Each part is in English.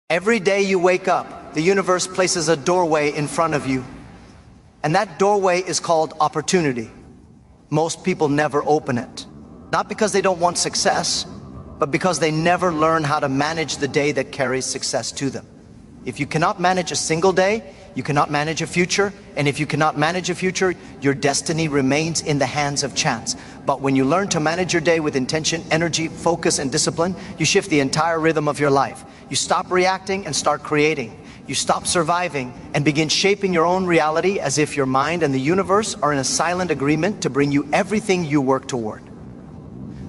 Every day you wake up, the universe places a doorway in front of you. And that doorway is called opportunity. Most people never open it. Not because they don't want success, but because they never learn how to manage the day that carries success to them. If you cannot manage a single day, you cannot manage a future. And if you cannot manage a future, your destiny remains in the hands of chance. But when you learn to manage your day with intention, energy, focus, and discipline, you shift the entire rhythm of your life. You stop reacting and start creating. You stop surviving and begin shaping your own reality as if your mind and the universe are in a silent agreement to bring you everything you work toward.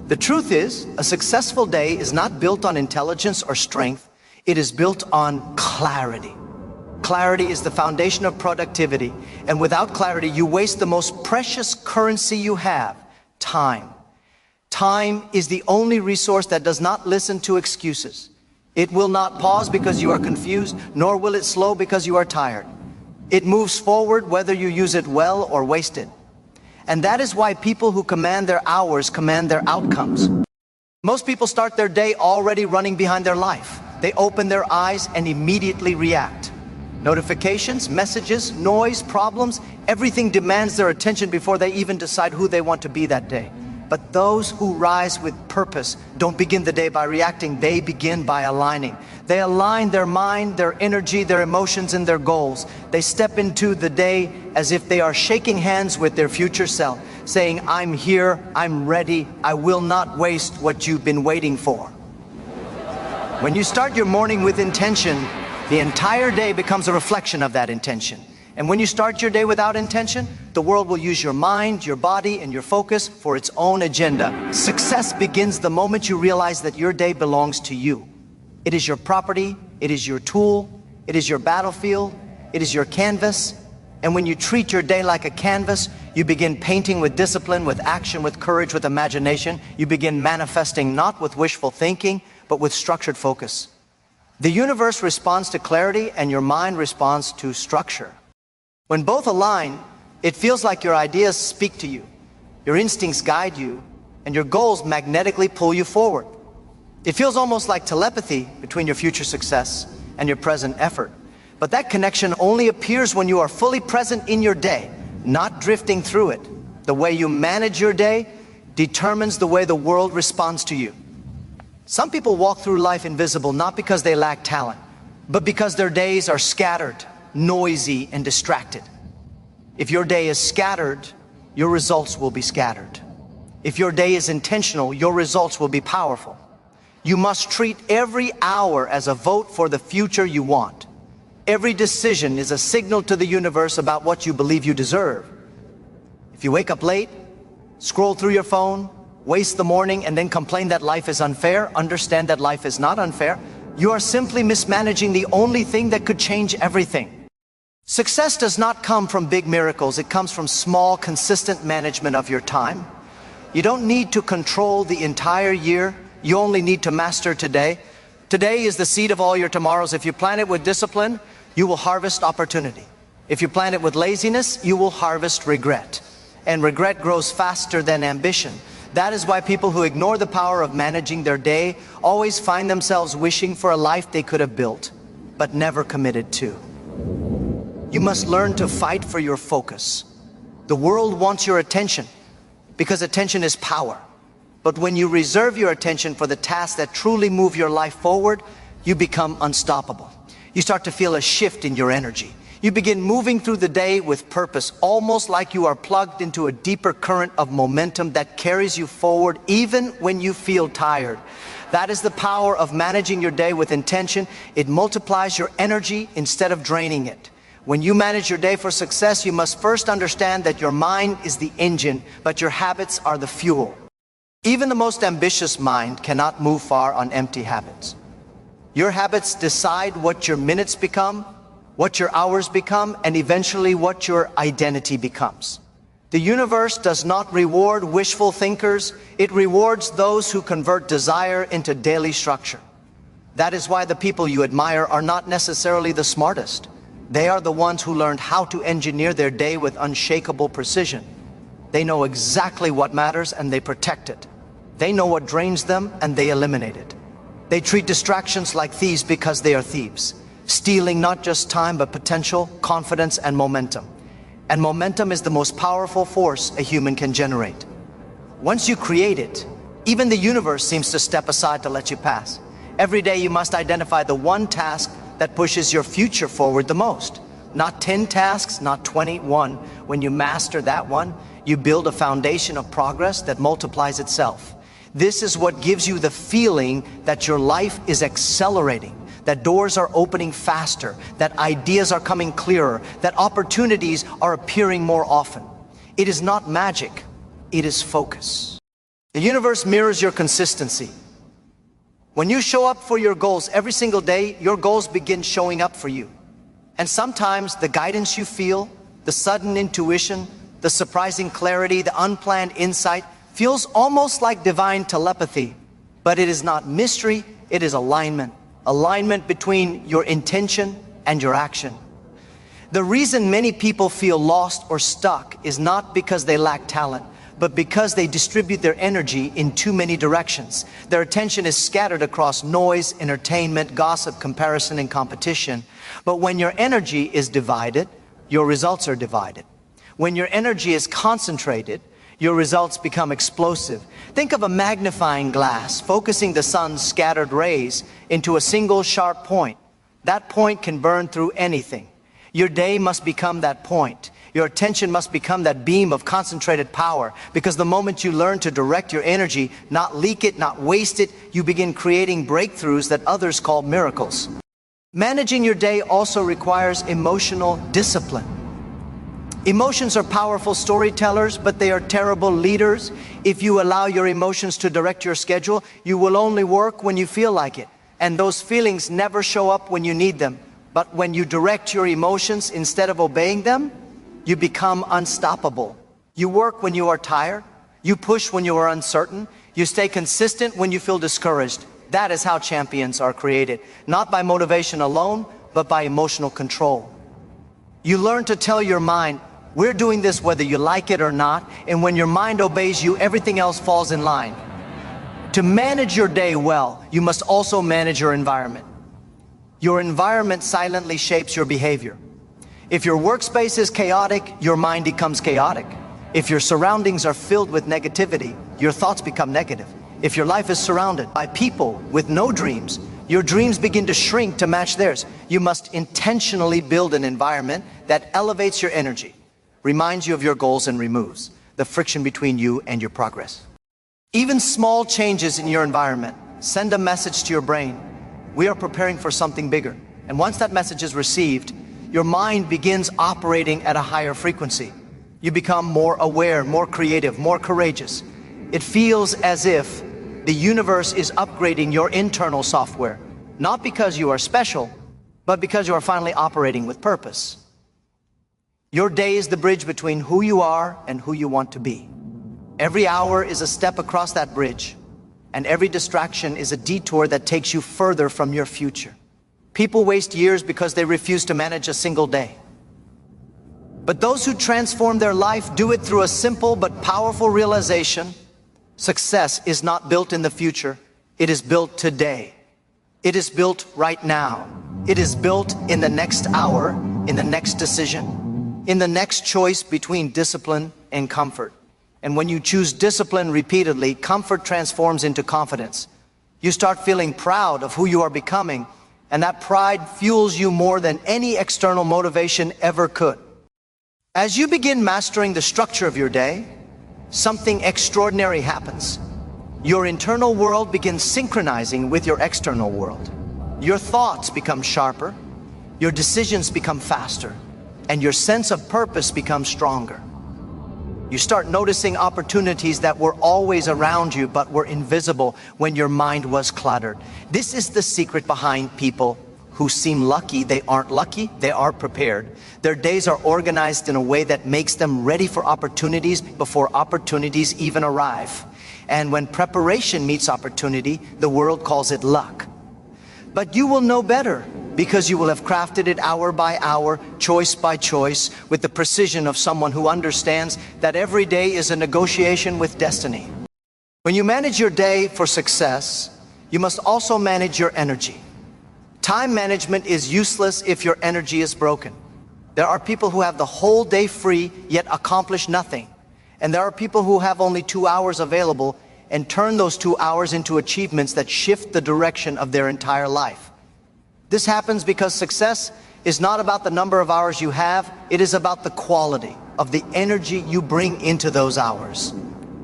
The truth is, a successful day is not built on intelligence or strength. It is built on clarity. Clarity is the foundation of productivity. And without clarity, you waste the most precious currency you have, time. Time is the only resource that does not listen to excuses. It will not pause because you are confused, nor will it slow because you are tired. It moves forward whether you use it well or waste it. And that is why people who command their hours command their outcomes. Most people start their day already running behind their life. They open their eyes and immediately react. Notifications, messages, noise, problems, everything demands their attention before they even decide who they want to be that day. But those who rise with purpose don't begin the day by reacting, they begin by aligning. They align their mind, their energy, their emotions, and their goals. They step into the day as if they are shaking hands with their future self, saying, I'm here, I'm ready, I will not waste what you've been waiting for. When you start your morning with intention, the entire day becomes a reflection of that intention. And when you start your day without intention, the world will use your mind, your body, and your focus for its own agenda. Success begins the moment you realize that your day belongs to you. It is your property, it is your tool, it is your battlefield, it is your canvas. And when you treat your day like a canvas, you begin painting with discipline, with action, with courage, with imagination. You begin manifesting not with wishful thinking, but with structured focus. The universe responds to clarity and your mind responds to structure. When both align, it feels like your ideas speak to you, your instincts guide you, and your goals magnetically pull you forward. It feels almost like telepathy between your future success and your present effort. But that connection only appears when you are fully present in your day, not drifting through it. The way you manage your day determines the way the world responds to you. Some people walk through life invisible not because they lack talent, but because their days are scattered, noisy, and distracted. If your day is scattered, your results will be scattered. If your day is intentional, your results will be powerful. You must treat every hour as a vote for the future you want. Every decision is a signal to the universe about what you believe you deserve. If you wake up late, scroll through your phone, waste the morning, and then complain that life is unfair, understand that life is not unfair. You are simply mismanaging the only thing that could change everything. Success does not come from big miracles. It comes from small, consistent management of your time. You don't need to control the entire year. You only need to master today. Today is the seed of all your tomorrows. If you plant it with discipline, you will harvest opportunity. If you plant it with laziness, you will harvest regret. And regret grows faster than ambition. That is why people who ignore the power of managing their day always find themselves wishing for a life they could have built, but never committed to. You must learn to fight for your focus. The world wants your attention because attention is power. But when you reserve your attention for the tasks that truly move your life forward, you become unstoppable. You start to feel a shift in your energy. You begin moving through the day with purpose, almost like you are plugged into a deeper current of momentum that carries you forward even when you feel tired. That is the power of managing your day with intention. It multiplies your energy instead of draining it. When you manage your day for success, you must first understand that your mind is the engine, but your habits are the fuel. Even the most ambitious mind cannot move far on empty habits. Your habits decide what your minutes become, what your hours become, and eventually what your identity becomes. The universe does not reward wishful thinkers. It rewards those who convert desire into daily structure. That is why the people you admire are not necessarily the smartest. They are the ones who learned how to engineer their day with unshakable precision. They know exactly what matters and they protect it. They know what drains them and they eliminate it. They treat distractions like thieves because they are thieves, stealing not just time but potential, confidence, and momentum. And momentum is the most powerful force a human can generate. Once you create it, even the universe seems to step aside to let you pass. Every day you must identify the one task that pushes your future forward the most. Not 10 tasks, not 21. When you master that one, you build a foundation of progress that multiplies itself. This is what gives you the feeling that your life is accelerating, that doors are opening faster, that ideas are coming clearer, that opportunities are appearing more often. It is not magic, it is focus. The universe mirrors your consistency. When you show up for your goals every single day, your goals begin showing up for you. And sometimes the guidance you feel, the sudden intuition, the surprising clarity, the unplanned insight feels almost like divine telepathy. But it is not mystery, it is alignment. Alignment between your intention and your action. The reason many people feel lost or stuck is not because they lack talent, but because they distribute their energy in too many directions. Their attention is scattered across noise, entertainment, gossip, comparison, and competition. But when your energy is divided, your results are divided. When your energy is concentrated, your results become explosive. Think of a magnifying glass focusing the sun's scattered rays into a single sharp point. That point can burn through anything. Your day must become that point. Your attention must become that beam of concentrated power, because the moment you learn to direct your energy, not leak it, not waste it, you begin creating breakthroughs that others call miracles. Managing your day also requires emotional discipline. Emotions are powerful storytellers, but they are terrible leaders. If you allow your emotions to direct your schedule, you will only work when you feel like it. And those feelings never show up when you need them. But when you direct your emotions instead of obeying them, you become unstoppable. You work when you are tired. You push when you are uncertain. You stay consistent when you feel discouraged. That is how champions are created. Not by motivation alone, but by emotional control. You learn to tell your mind, we're doing this whether you like it or not, and when your mind obeys you, everything else falls in line. To manage your day well, you must also manage your environment. Your environment silently shapes your behavior. If your workspace is chaotic, your mind becomes chaotic. If your surroundings are filled with negativity, your thoughts become negative. If your life is surrounded by people with no dreams, your dreams begin to shrink to match theirs. You must intentionally build an environment that elevates your energy, reminds you of your goals, and removes the friction between you and your progress. Even small changes in your environment send a message to your brain. We are preparing for something bigger. And once that message is received, your mind begins operating at a higher frequency. You become more aware, more creative, more courageous. It feels as if the universe is upgrading your internal software, not because you are special, but because you are finally operating with purpose. Your day is the bridge between who you are and who you want to be. Every hour is a step across that bridge, and every distraction is a detour that takes you further from your future. People waste years because they refuse to manage a single day. But those who transform their life do it through a simple but powerful realization. Success is not built in the future, it is built today. It is built right now. It is built in the next hour, in the next decision, in the next choice between discipline and comfort. And when you choose discipline repeatedly, comfort transforms into confidence. You start feeling proud of who you are becoming, and that pride fuels you more than any external motivation ever could. As you begin mastering the structure of your day, something extraordinary happens. Your internal world begins synchronizing with your external world. Your thoughts become sharper, your decisions become faster, and your sense of purpose becomes stronger. You start noticing opportunities that were always around you but were invisible when your mind was cluttered. This is the secret behind people who seem lucky. They aren't lucky, they are prepared. Their days are organized in a way that makes them ready for opportunities before opportunities even arrive. And when preparation meets opportunity, the world calls it luck. But you will know better, because you will have crafted it hour by hour, choice by choice, with the precision of someone who understands that every day is a negotiation with destiny. When you manage your day for success, You must also manage your energy. Time management is useless if your energy is broken. There are people who have the whole day free yet accomplish nothing. And there are people who have only 2 hours available and turn those 2 hours into achievements that shift the direction of their entire life. This happens because success is not about the number of hours you have, it is about the quality of the energy you bring into those hours.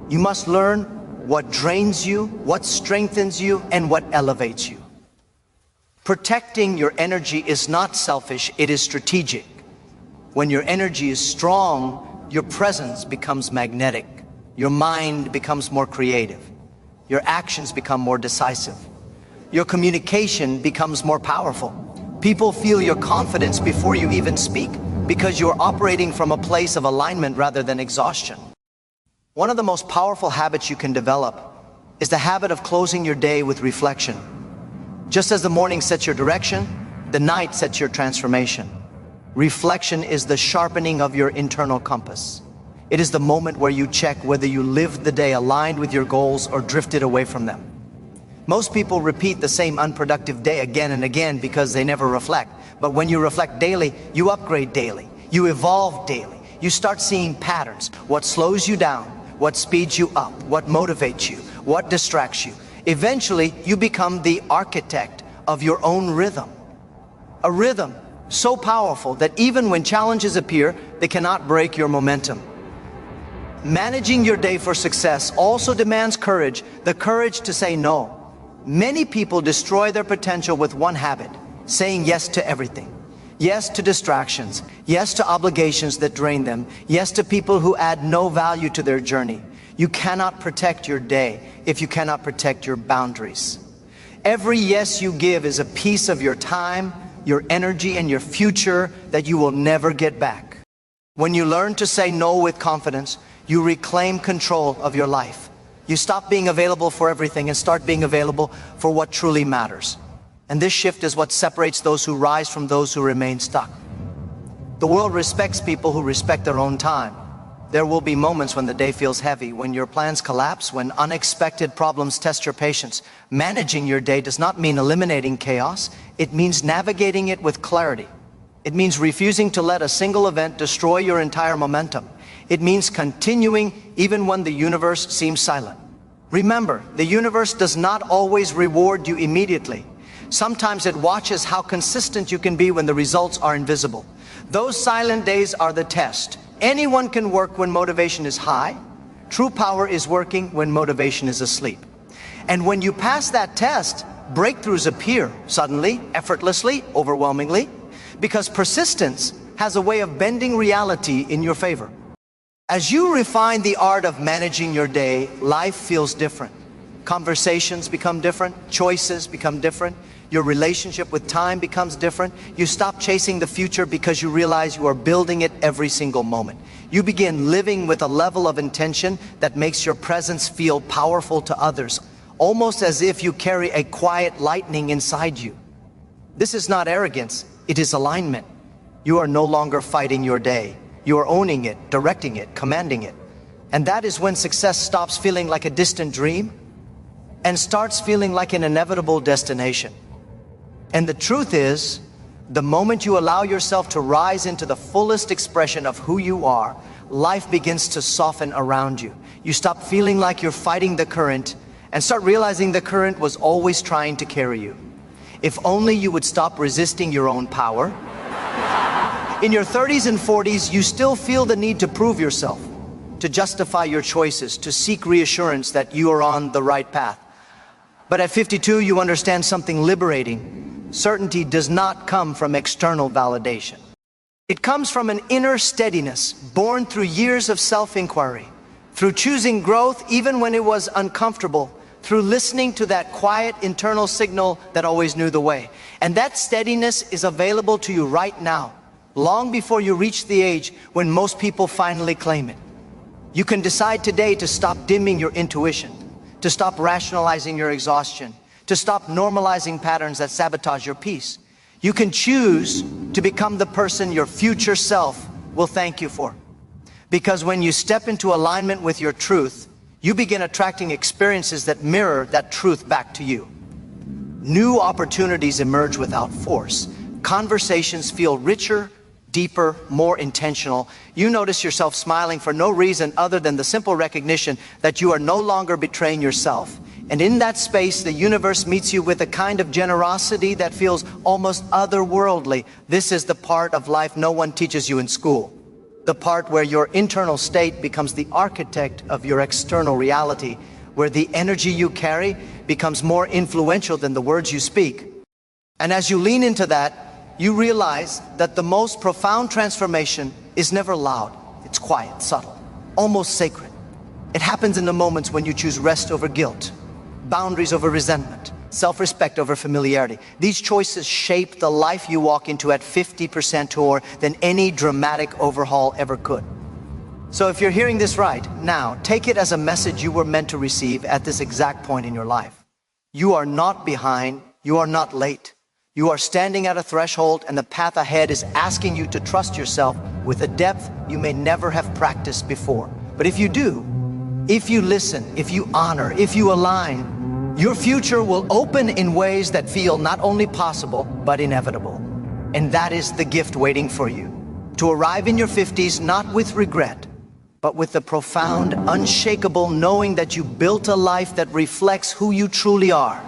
You must learn what drains you, what strengthens you, and what elevates you. Protecting your energy is not selfish, it is strategic. When your energy is strong, your presence becomes magnetic. Your mind becomes more creative. Your actions become more decisive. Your communication becomes more powerful. People feel your confidence before you even speak because you're operating from a place of alignment rather than exhaustion. One of the most powerful habits you can develop is the habit of closing your day with reflection. Just as the morning sets your direction, the night sets your transformation. Reflection is the sharpening of your internal compass. It is the moment where you check whether you lived the day aligned with your goals or drifted away from them. Most people repeat the same unproductive day again and again because they never reflect. But when you reflect daily, you upgrade daily. You evolve daily. You start seeing patterns. What slows you down, what speeds you up, what motivates you, what distracts you. Eventually, you become the architect of your own rhythm. A rhythm so powerful that even when challenges appear, they cannot break your momentum. Managing your day for success also demands courage, the courage to say no. Many people destroy their potential with one habit, saying yes to everything. Yes to distractions, yes to obligations that drain them, yes to people who add no value to their journey. You cannot protect your day if you cannot protect your boundaries. Every yes you give is a piece of your time, your energy, and your future that you will never get back. When you learn to say no with confidence, you reclaim control of your life. You stop being available for everything and start being available for what truly matters. And this shift is what separates those who rise from those who remain stuck. The world respects people who respect their own time. There will be moments when the day feels heavy, when your plans collapse, when unexpected problems test your patience. Managing your day does not mean eliminating chaos. It means navigating it with clarity. It means refusing to let a single event destroy your entire momentum. It means continuing even when the universe seems silent. Remember, the universe does not always reward you immediately. Sometimes it watches how consistent you can be when the results are invisible. Those silent days are the test. Anyone can work when motivation is high. True power is working when motivation is asleep. And when you pass that test, breakthroughs appear suddenly, effortlessly, overwhelmingly, because persistence has a way of bending reality in your favor. As you refine the art of managing your day, life feels different. Conversations become different, choices become different, your relationship with time becomes different. You stop chasing the future because you realize you are building it every single moment. You begin living with a level of intention that makes your presence feel powerful to others, almost as if you carry a quiet lightning inside you. This is not arrogance, it is alignment. You are no longer fighting your day. You are owning it, directing it, commanding it. And that is when success stops feeling like a distant dream and starts feeling like an inevitable destination. And the truth is, the moment you allow yourself to rise into the fullest expression of who you are, life begins to soften around you. You stop feeling like you're fighting the current and start realizing the current was always trying to carry you. If only you would stop resisting your own power. In your 30s and 40s, you still feel the need to prove yourself, to justify your choices, to seek reassurance that you are on the right path. But at 52, you understand something liberating. Certainty does not come from external validation. It comes from an inner steadiness born through years of self-inquiry, through choosing growth even when it was uncomfortable, through listening to that quiet internal signal that always knew the way. And that steadiness is available to you right now, long before you reach the age when most people finally claim it. You can decide today to stop dimming your intuition, to stop rationalizing your exhaustion, to stop normalizing patterns that sabotage your peace. You can choose to become the person your future self will thank you for. Because when you step into alignment with your truth, you begin attracting experiences that mirror that truth back to you. New opportunities emerge without force. Conversations feel richer, deeper, more intentional. You notice yourself smiling for no reason other than the simple recognition that you are no longer betraying yourself. And in that space, the universe meets you with a kind of generosity that feels almost otherworldly. This is the part of life no one teaches you in school. The part where your internal state becomes the architect of your external reality, where the energy you carry becomes more influential than the words you speak. And as you lean into that, you realize that the most profound transformation is never loud. It's quiet, subtle, almost sacred. It happens in the moments when you choose rest over guilt, boundaries over resentment, self-respect over familiarity. These choices shape the life you walk into at 50% more than any dramatic overhaul ever could. So if you're hearing this right now, take it as a message you were meant to receive at this exact point in your life. You are not behind, you are not late. You are standing at a threshold, and the path ahead is asking you to trust yourself with a depth you may never have practiced before. But if you do, if you listen, if you honor, if you align, your future will open in ways that feel not only possible, but inevitable. And that is the gift waiting for you. To arrive in your 50s not with regret, but with the profound, unshakable knowing that you built a life that reflects who you truly are.